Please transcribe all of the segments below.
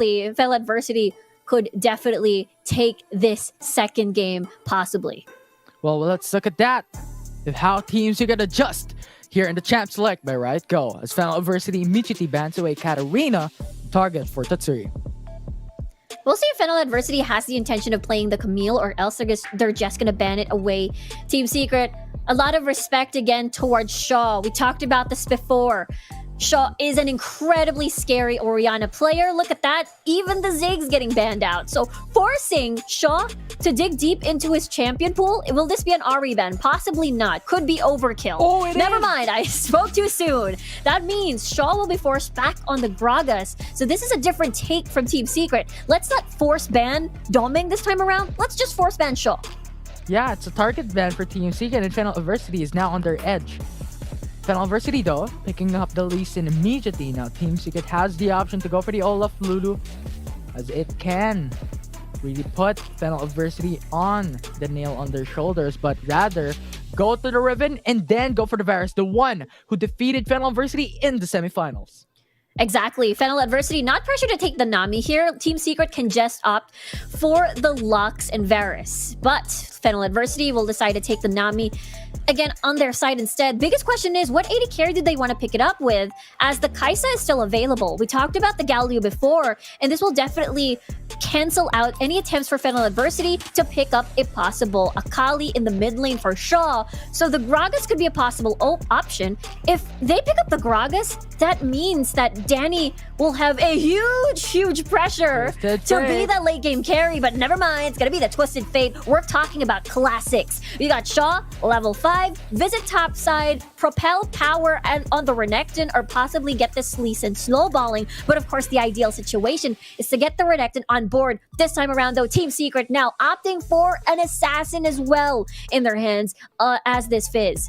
FENNEL Adversity could definitely take this second game, possibly. Well, let's look at that. If how teams are gonna adjust here in the Champ Select by Riot Go, as FENNEL Adversity immediately bans away Katarina, target for Tatsuri. We'll see if FENNEL Adversity has the intention of playing the Camille, or else they're just gonna ban it away. Team Secret, a lot of respect again towards Shaw. We talked about this before. Shaw is an incredibly scary Orianna player. Look at that. Even the Ziggs getting banned out. So forcing Shaw to dig deep into his champion pool. Will this be an Ahri ban? Possibly not. Could be overkill. Oh, Never mind. I spoke too soon. That means Shaw will be forced back on the Gragas. So this is a different take from Team Secret. Let's not force ban Doming this time around. Let's just force ban Shaw. Yeah, it's a target ban for Team Secret, and FENNEL Adversity is now on their edge. FENNEL Adversity, though, picking up the Lee Sin immediately. Now, Team Secret has the option to go for the Olaf Lulu, as it can really put FENNEL Adversity on the nail on their shoulders, but rather go to the Riven and then go for the Varus, the one who defeated FENNEL Adversity in the semifinals. Exactly. FENNEL Adversity, not pressure to take the Nami here. Team Secret can just opt for the Lux and Varus. But FENNEL Adversity will decide to take the Nami again on their side instead. Biggest question is, what AD carry did they want to pick it up with, as the Kai'Sa is still available? We talked about the Galio before, and this will definitely cancel out any attempts for FENNEL Adversity to pick up a possible Akali in the mid lane for Shaw. So the Gragas could be a possible option. If they pick up the Gragas, that means that Danny will have a huge pressure to be the late game carry, but never mind, it's gonna be the Twisted Fate. We're talking about classics. You got Shaw, level 5, visit top side, propel power and on the Renekton, or possibly get this Lee Sin snowballing. But of course, the ideal situation is to get the Renekton on board. This time around though, Team Secret now opting for an assassin as well in their hands as this Fizz.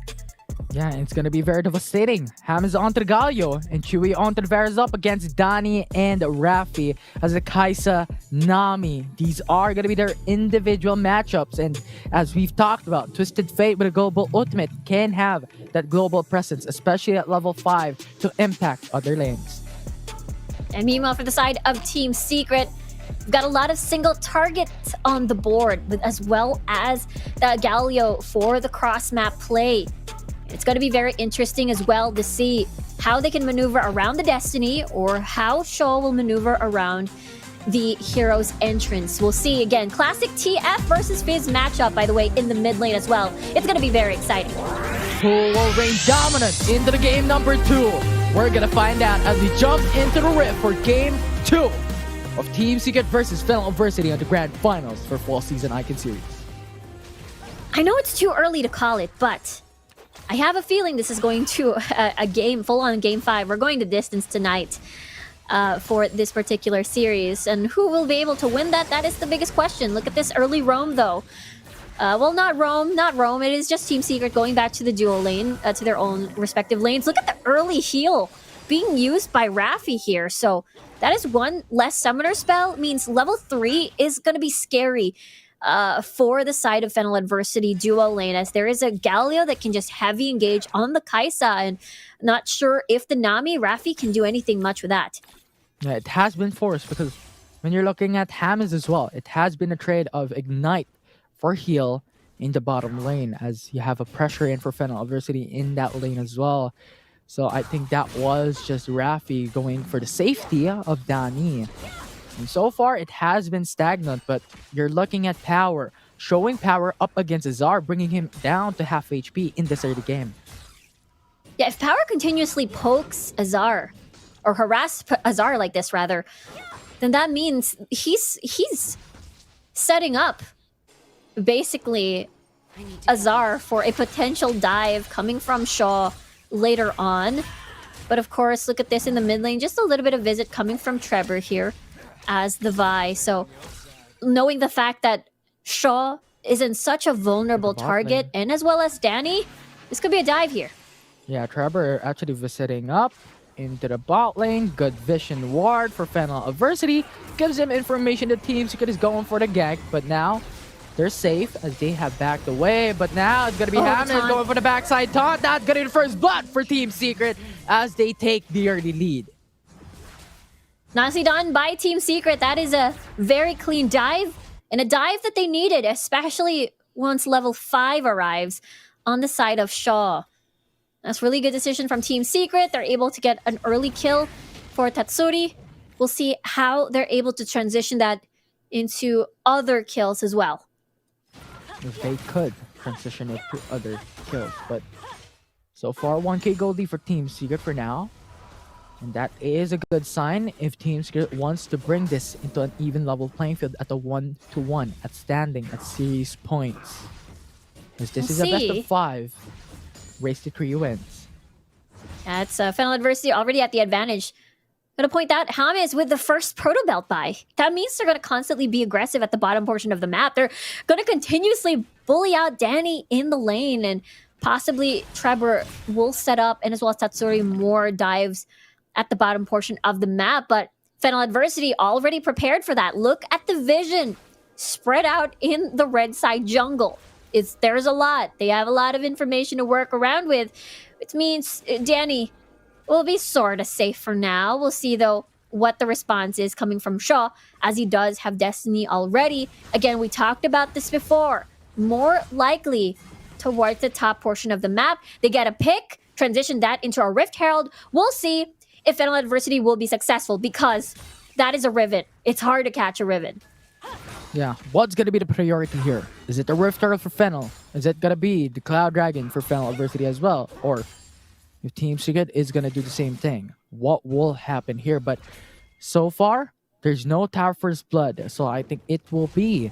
Yeah, and it's gonna be very devastating. Ham is onto the Galio, and Chewy onto the Varus up against Dani and Raffi as the Kai'Sa, Nami. These are gonna be their individual matchups, and as we've talked about, Twisted Fate with a global ultimate can have that global presence, especially at level 5, to impact other lanes. And meanwhile, for the side of Team Secret, we've got a lot of single targets on the board, as well as the Galio for the cross-map play. It's going to be very interesting as well to see how they can maneuver around the Destiny, or how Shaw will maneuver around the hero's entrance. We'll see. Again, classic TF versus Fizz matchup, by the way, in the mid lane as well. It's going to be very exciting. Who will reign dominant into the game number 2? We're going to find out as we jump into the rift for game 2 of Team Secret versus FENNEL Adversity on the Grand Finals for Fall Season Icon Series. I know it's too early to call it, but I have a feeling this is going to a game, full-on Game 5. We're going to distance tonight for this particular series. And who will be able to win that? That is the biggest question. Look at this early roam, though. Well, not roam. It is just Team Secret going back to the dual lane, to their own respective lanes. Look at the early heal being used by Raffi here. So that is one less summoner spell. Means level 3 is going to be scary for the side of FENNEL Adversity duo lane, as there is a Galio that can just heavy engage on the Kai'Sa, and not sure if the Nami Raffi can do anything much with that. Yeah, it has been forced, because when you're looking at Hammers as well, it has been a trade of Ignite for heal in the bottom lane, as you have a pressure in for FENNEL Adversity in that lane as well. So I think that was just Raffi going for the safety of Dani. And so far, it has been stagnant, but you're looking at Power, showing Power up against Azar, bringing him down to half HP in this early game. Yeah, if Power continuously pokes Azar, or harass Azar like this rather, then that means he's setting up basically Azar for a potential dive coming from Shaw later on. But of course, look at this in the mid lane, just a little bit of visit coming from Trevor here as the Vi. So knowing the fact that Shaw is in such a vulnerable target, and as well as Danny, this could be a dive here. Yeah, Trevor actually visiting up into the bot lane. Good vision ward for FENNEL Adversity. Gives him information the Team Secret is going for the gank, but now they're safe as they have backed away. But now it's going to be Hammond going for the backside taunt. That's going to be the first blood for Team Secret as they take the early lead. Nicely done by Team Secret. That is a very clean dive, and a dive that they needed, especially once level 5 arrives on the side of Shaw. That's really good decision from Team Secret. They're able to get an early kill for Tatsuri. We'll see how they're able to transition that into other kills as well. If they could transition it to other kills, but so far 1k gold lead for Team Secret for now. And that is a good sign if Team Secret wants to bring this into an even level playing field at a 1-1, at standing, at series points. Because this is a best of 5, race to 3 wins. That's FENNEL Adversity already at the advantage. Gonna point out James with the first Proto Belt buy. That means they're gonna constantly be aggressive at the bottom portion of the map. They're gonna continuously bully out Danny in the lane, and possibly Trevor will set up, and as well as Tatsuri, more dives at the bottom portion of the map. But FENNEL Adversity already prepared for that. Look at the vision spread out in the red side jungle. There's a lot. They have a lot of information to work around with, which means Danny will be sort of safe for now. We'll see, though, what the response is coming from Shaw, as he does have Destiny already. Again, we talked about this before. More likely towards the top portion of the map. They get a pick, transition that into a Rift Herald. We'll see if FENNEL Adversity will be successful, because that is a Riven. It's hard to catch a Riven. Yeah, what's going to be the priority here? Is it the Rift Herald for FENNEL? Is it going to be the Cloud Dragon for FENNEL Adversity as well? Or if Team Secret is going to do the same thing, what will happen here? But so far, there's no Tower First Blood, so I think it will be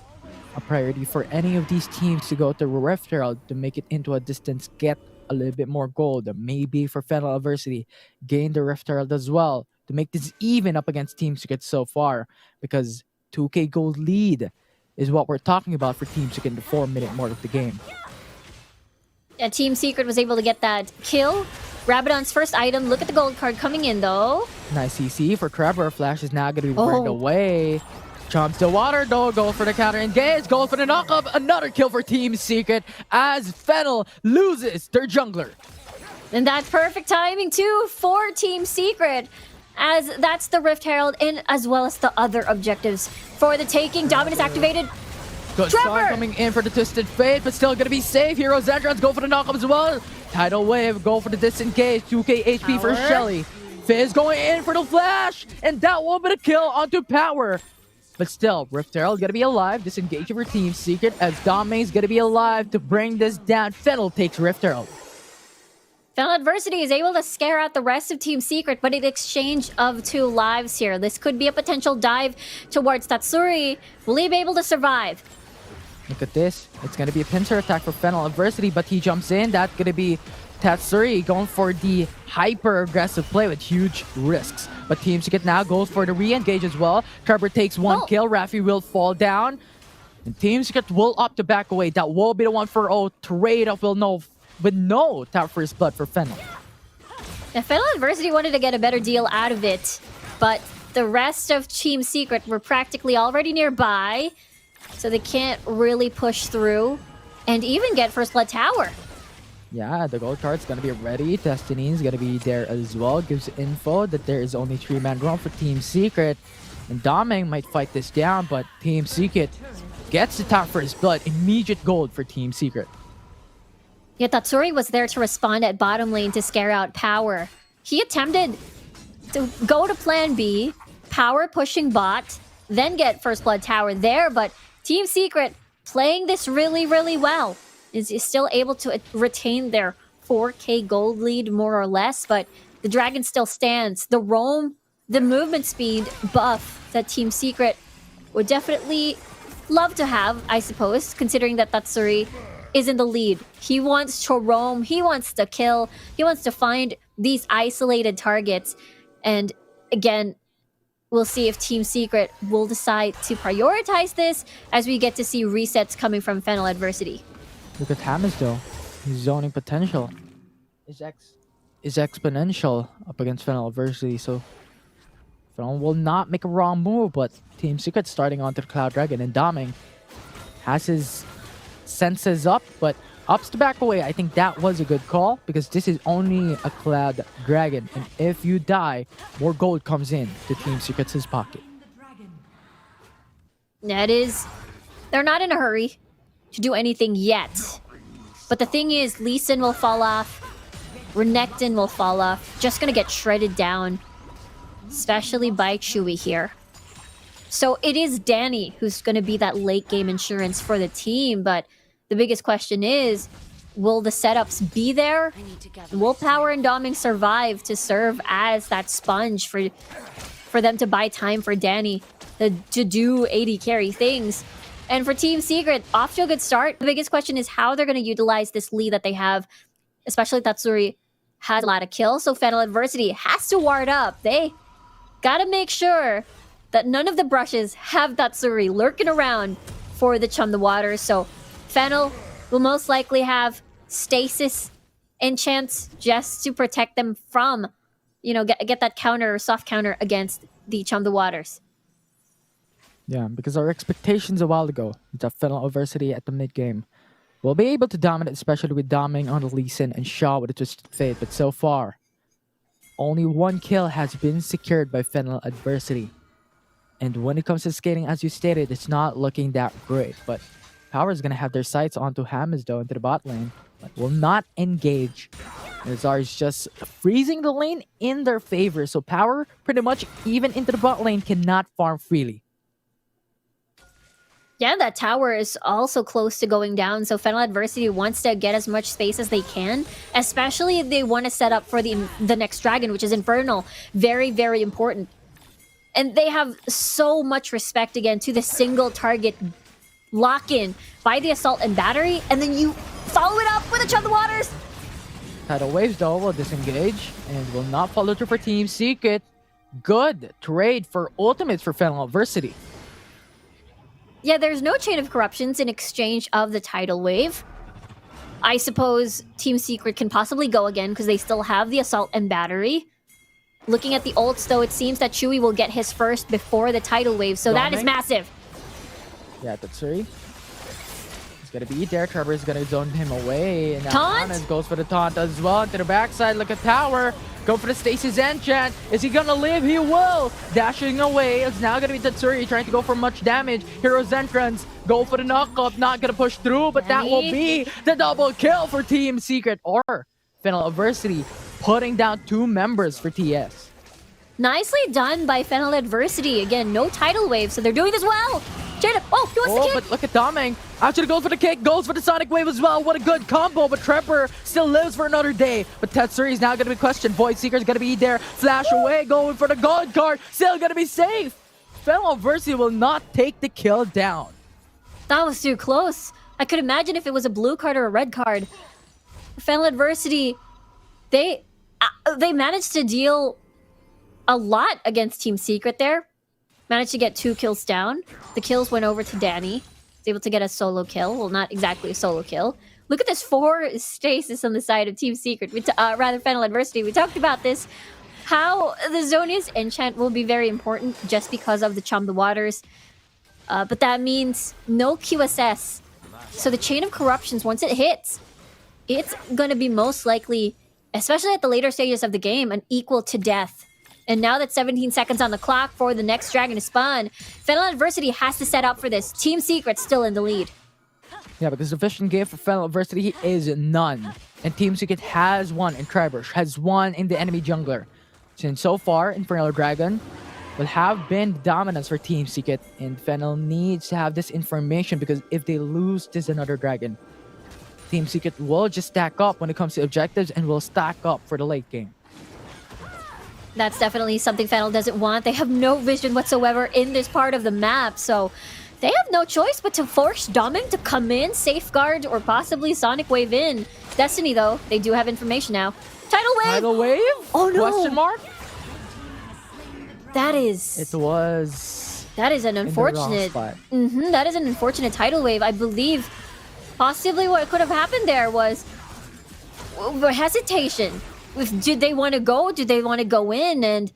a priority for any of these teams to go to Rift Herald to make it into a distance, get a little bit more gold. Maybe for FENNEL Adversity, gain the Rift Herald as well to make this even up against Team Secret so far, because 2k gold lead is what we're talking about for Team Secret in the 4-minute mark of the game. Yeah, Team Secret was able to get that kill. Rabadon's first item. Look at the gold card coming in, though. Nice CC for Trevor. Flash is now going to be burned away. Chomps the water, though. Goal for the counter engage. Goal for the knockup. Another kill for Team Secret as FENNEL loses their jungler. And that's perfect timing, too, for Team Secret, as that's the Rift Herald, and as well as the other objectives for the taking. Dominus activated. Good start coming in for the Twisted Fate, but still going to be safe. Hero Zendrans go for the knockup as well. Tidal Wave, go for the disengage. 2k HP for Shelly. Fizz going in for the flash, and that will be the kill onto Power. But still, Rift Herald going to be alive. Disengage for Team Secret, as Domain's going to be alive to bring this down. FENNEL takes Rift Herald. FENNEL Adversity is able to scare out the rest of Team Secret, but in exchange of 2 lives here. This could be a potential dive towards Tatsuri. Will he be able to survive? Look at this. It's going to be a pincer attack for FENNEL Adversity, but he jumps in. That's going to be Tatsuri going for the hyper-aggressive play with huge risks. But Team Secret now goes for the re-engage as well. Trevor takes 1 kill. Raffi will fall down. And Team Secret will opt to back away. That will be the 1-for-0 trade-off with no Tower First Blood for FENNEL. Yeah, FENNEL Adversity wanted to get a better deal out of it, but the rest of Team Secret were practically already nearby, so they can't really push through and even get First Blood Tower. Yeah, the gold card's gonna be ready. Destiny's gonna be there as well. Gives info that there is only 3-man roam for Team Secret. And Doming might fight this down, but Team Secret gets the Tower First Blood. Immediate gold for Team Secret. Yeah, Tatsuri was there to respond at bottom lane to scare out Power. He attempted to go to plan B, Power pushing bot, then get First Blood Tower there, but Team Secret playing this really, really well. Is still able to retain their 4k gold lead, more or less, but the Dragon still stands. The roam, the movement speed buff that Team Secret would definitely love to have, I suppose, considering that Tatsuri is in the lead. He wants to roam, he wants to kill, he wants to find these isolated targets. And again, we'll see if Team Secret will decide to prioritize this as we get to see resets coming from FENNEL Adversity. Look at Hammers though. His zoning potential is exponential up against FENNEL Adversity, so FENNEL will not make a wrong move, but Team Secret starting onto the Cloud Dragon, and Doming has his senses up, but Opts to back away. I think that was a good call because this is only a Cloud Dragon. And if you die, more gold comes in to Team Secret's pocket. That is... They're not in a hurry to do anything yet. But the thing is, Lee Sin will fall off. Renekton will fall off. Just gonna get shredded down. Especially by Chewy here. So it is Danny who's gonna be that late game insurance for the team. But the biggest question is, will the setups be there? Will Power and Doming survive to serve as that sponge for them to buy time for Danny to do AD carry things? And for Team Secret, off to a good start. The biggest question is how they're going to utilize this lead that they have, especially Tatsuri has a lot of kills, so FENNEL Adversity has to ward up. They gotta make sure that none of the brushes have Tatsuri lurking around for the Chum the Waters. So FENNEL will most likely have stasis enchants just to protect them from, you know, get that counter or soft counter against the Chum the Waters. Yeah, because our expectations a while ago, the FENNEL Adversity at the mid-game, will be able to dominate, especially with Doming on the Lee Sin and Shaw with a Twisted Fate. But so far, only one kill has been secured by FENNEL Adversity. And when it comes to skating, as you stated, it's not looking that great. But Power is going to have their sights onto Hammers, though, into the bot lane. But will not engage. Nazar is just freezing the lane in their favor. So Power, pretty much, even into the bot lane, cannot farm freely. Yeah, that tower is also close to going down, so FENNEL Adversity wants to get as much space as they can, especially if they want to set up for the next dragon, which is Infernal. Very, very important. And they have so much respect, again, to the single target lock-in by the Assault and Battery, and then you follow it up with a Chum the Waters! Tidal Waves, though, will disengage and will not follow through for Team Secret. Good trade for ultimates for FENNEL Adversity. Yeah, there's no Chain of Corruptions in exchange of the Tidal Wave. I suppose Team Secret can possibly go again because they still have the Assault and Battery. Looking at the ults, though, it seems that Chewy will get his first before the Tidal Wave, so that is massive. Yeah, Tatsuri. He's gonna be there. Trevor is gonna zone him away. And now Taunt? Hannes goes for the taunt as well. To the backside, look at Power. Go for the Stasis Enchant. Is he gonna live? He will! Dashing away. It's now gonna be Tatsuri trying to go for much damage. Hero's Entrance. Go for the knock-up. Not gonna push through, but that will be the double kill for Team Secret. Or FENNEL Adversity putting down 2 members for TS. Nicely done by FENNEL Adversity. Again, no Tidal Wave, so they're doing this well. Jada, oh, he wants to kick. But look at Doming. Actually goes for the kick, goes for the Sonic Wave as well. What a good combo, but Trevor still lives for another day. But Tatsuri is now going to be questioned. Void Seeker's going to be there. Flash away, going for the gold card. Still going to be safe. FENNEL Adversity will not take the kill down. That was too close. I could imagine if it was a blue card or a red card. FENNEL Adversity, they managed to deal a lot against Team Secret there. Managed to get 2 kills down. The kills went over to Danny. Was able to get a solo kill. Well, not exactly a solo kill. Look at this 4 stasis on the side of Team Secret. Rather, FENNEL Adversity. We talked about this. How the Zonia's enchant will be very important just because of the Chum the Waters. But that means no QSS. So the Chain of Corruptions, once it hits, it's going to be most likely, especially at the later stages of the game, an equal to death. And now that 17 seconds on the clock for the next dragon to spawn, FENNEL Adversity has to set up for this. Team Secret still in the lead. Yeah, because the vision game for FENNEL Adversity is none. And Team Secret has one in Tribush, has one in the enemy jungler. Since so far, Infernal Dragon will have been dominance for Team Secret. And FENNEL needs to have this information because if they lose this another dragon, Team Secret will just stack up when it comes to objectives and will stack up for the late game. That's definitely something FENNEL doesn't want. They have no vision whatsoever in this part of the map, so they have no choice but to force Doming to come in, safeguard, or possibly Sonic Wave in. Destiny, though, they do have information now. Tidal Wave! Tidal Wave? Oh, no! Question mark? That is... It was... That is an unfortunate... That is an unfortunate Tidal Wave. I believe possibly what could have happened there was hesitation. Did they want to go? Did they want to go in? And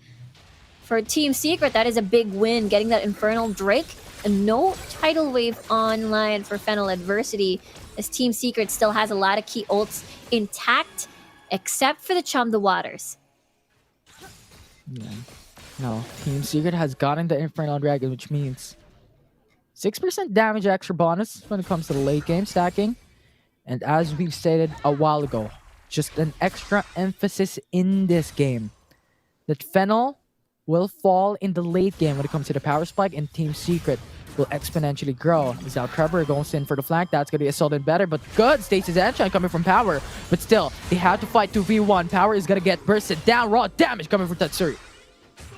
for Team Secret, that is a big win. Getting that Infernal Drake no tidal wave online for FENNEL Adversity, as Team Secret still has a lot of key ults intact, except for the Chum the Waters. Yeah. No, Team Secret has gotten the Infernal Dragon, which means 6% damage extra bonus when it comes to the late game stacking. And as we've stated a while ago, just an extra emphasis in this game that FENNEL will fall in the late game when it comes to the power spike, and Team Secret will exponentially grow. Is now Trevor goes in for the flank. That's going to be assaulted better, but good. Stasis Enchant coming from Power. But still, they have to fight 2v1. Power is going to get bursted down. Raw damage coming from Tatsuri.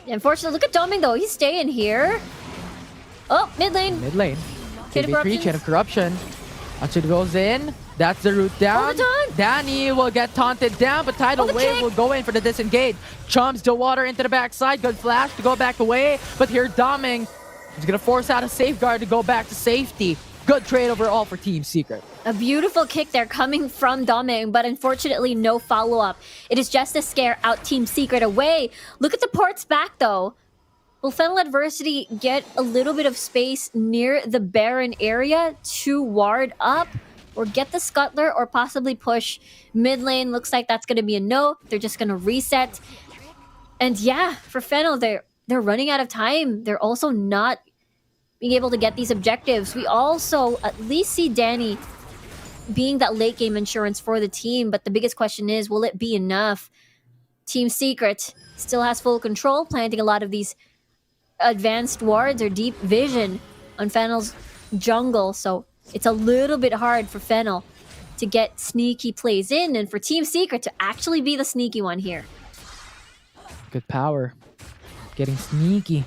Unfortunately, look at Doming though. He's staying here. Oh, mid lane. Mid lane. Chain of KV3, Chain of Corruption. Actually goes in. That's the route down. All the time. Danny will get taunted down, but Tidal Wave will go in for the disengage. Chums the water into the backside. Good flash to go back away. But here Doming is going to force out a safeguard to go back to safety. Good trade overall for Team Secret. A beautiful kick there coming from Doming, but unfortunately no follow-up. It is just to scare out Team Secret away. Look at the ports back though. Will FENNEL Adversity get a little bit of space near the Baron area to ward up? Or get the Scuttler, or possibly push mid lane? Looks like that's going to be a no. They're just going to reset. And yeah, for FENNEL, they're running out of time. They're also not being able to get these objectives. We also at least see Danny being that late game insurance for the team, but the biggest question is, will it be enough? Team Secret still has full control, planting a lot of these advanced wards or deep vision on FENNEL's jungle, so it's a little bit hard for FENNEL to get sneaky plays in, and for Team Secret to actually be the sneaky one here. Good power. Getting sneaky.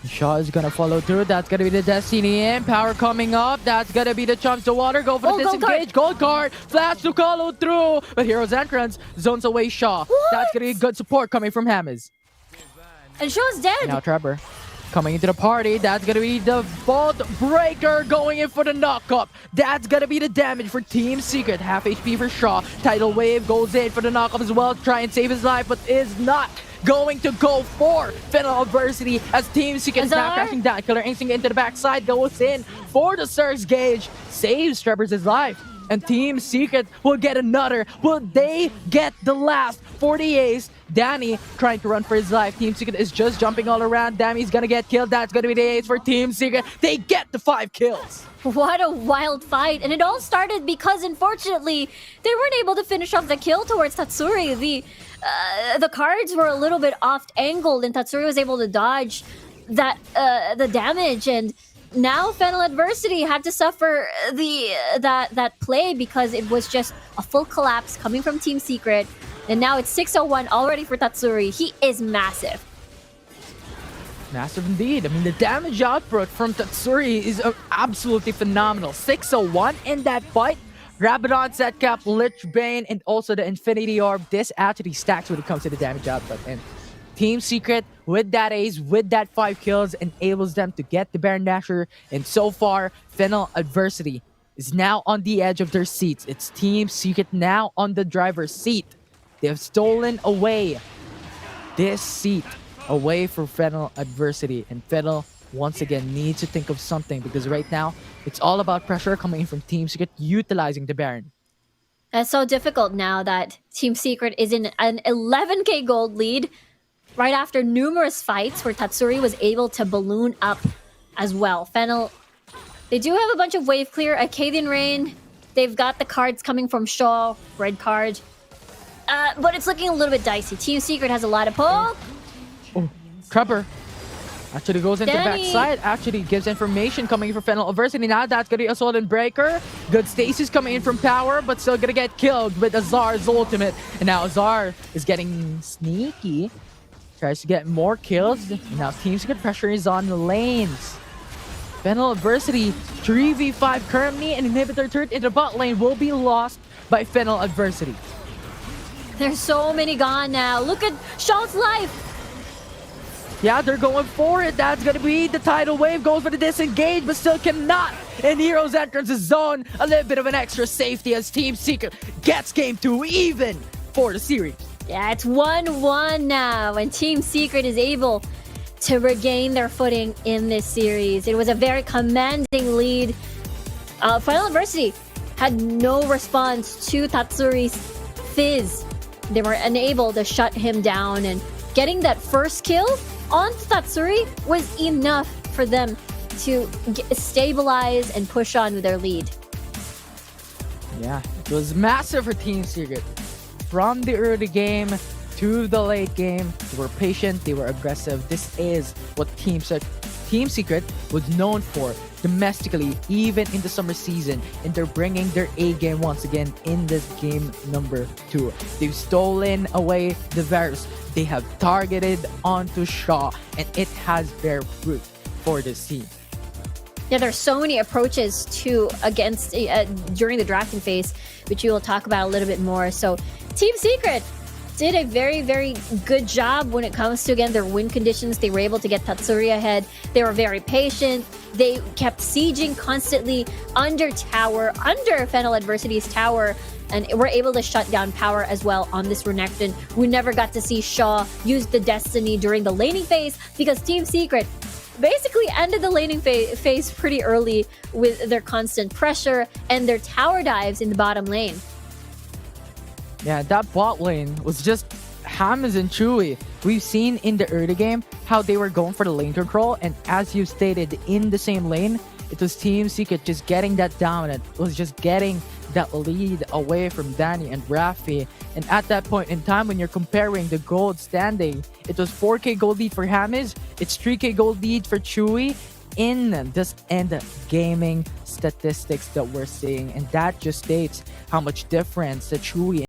Shaw is gonna follow through. That's gonna be the Destiny in. Power coming up. That's gonna be the Chums to water. Go for the disengage. Gold card. Flash to follow through. But Hero's entrance zones away Shaw. What? That's gonna be good support coming from Hammers. And Shaw's dead. Now Trevor coming into the party. That's gonna be the Vault Breaker going in for the knock-up. That's gonna be the damage for Team Secret. Half HP for Shaw. Tidal Wave goes in for the knock-up as well. Try and save his life, but is not going to go for FENNEL Adversity as Team Secret is now crashing down. Killer Instinct into the backside goes in for the Surge Gauge. Saves Trevor's life. And Team Secret will get another. Will they get the last for the ace? Danny trying to run for his life. Team Secret is just jumping all around. Danny's gonna get killed. That's gonna be the ace for Team Secret. They get the 5 kills. What a wild fight. And it all started because, unfortunately, they weren't able to finish off the kill towards Tatsuri. The cards were a little bit off-angled, and Tatsuri was able to dodge that the damage. And now FENNEL Adversity had to suffer that play because it was just a full collapse coming from Team Secret. And now it's 601 already for Tatsuri. He is massive. Massive indeed. I mean, the damage output from Tatsuri is absolutely phenomenal. 601 in that fight. Rabadon, Setcap, Lich Bane, and also the Infinity Orb. This actually stacks when it comes to the damage output. And Team Secret, with that ace, with that 5 kills, enables them to get the Baron Dasher. And so far, FENNEL Adversity is now on the edge of their seats. It's Team Secret now on the driver's seat. They have stolen away this seat away for FENNEL Adversity. And FENNEL, once again, needs to think of something, because right now, it's all about pressure coming in from Team Secret, utilizing the Baron. It's so difficult now that Team Secret is in an 11k gold lead right after numerous fights where Tatsuri was able to balloon up as well. FENNEL, they do have a bunch of wave clear. Acadian Rain, they've got the cards coming from Shaw, red card. But it's looking a little bit dicey. Team Secret has a lot of pull. Oh, Trevor actually goes into the Danny. backside. Actually gives information coming in for FENNEL Adversity. Now that's going to be Assault and Breaker. Good stasis coming in from Power, but still going to get killed with Azar's ultimate. And now Azar is getting sneaky. Tries to get more kills. And now Team Secret pressure is on the lanes. FENNEL Adversity 3v5 currently. An inhibitor turret into the bot lane will be lost by FENNEL Adversity. There's so many gone now. Look at Shaw's life. Yeah, they're going for it. That's going to be the tidal wave. Goes for the disengage, but still cannot. And Hero's entrance is zone. A little bit of an extra safety as Team Secret gets game 2 even for the series. Yeah, it's 1-1 now, and Team Secret is able to regain their footing in this series. It was a very commanding lead. Final Adversity had no response to Tatsuri's fizz. They were unable to shut him down, and getting that first kill on Tatsuri was enough for them to stabilize and push on with their lead. Yeah, it was massive for Team Secret. From the early game to the late game, they were patient, they were aggressive. This is what Team Secret was known for domestically, even in the summer season, and they're bringing their A game once again in this game number 2. They've stolen away the Varus. They have targeted onto Shaw, and it has bear fruit for this team. Yeah, there's so many approaches to against during the drafting phase, which we will talk about a little bit more. So Team Secret did a very, very good job when it comes to, again, their win conditions. They were able to get Tatsuri ahead. They were very patient. They kept sieging constantly under tower, under FENNEL Adversity's tower, and were able to shut down power as well on this Renekton. We never got to see Shaw use the Destiny during the laning phase because Team Secret basically ended the laning phase pretty early with their constant pressure and their tower dives in the bottom lane. Yeah, that bot lane was just Hammers and Chewy. We've seen in the early game how they were going for the lane control, and as you stated, in the same lane, it was Team Secret just getting that dominant. It was just getting that lead away from Danny and Rafi. And at that point in time, when you're comparing the gold standing, it was 4k gold lead for Hammers, it's 3k gold lead for Chewy in this end gaming statistics that we're seeing, and that just states how much difference the Chewy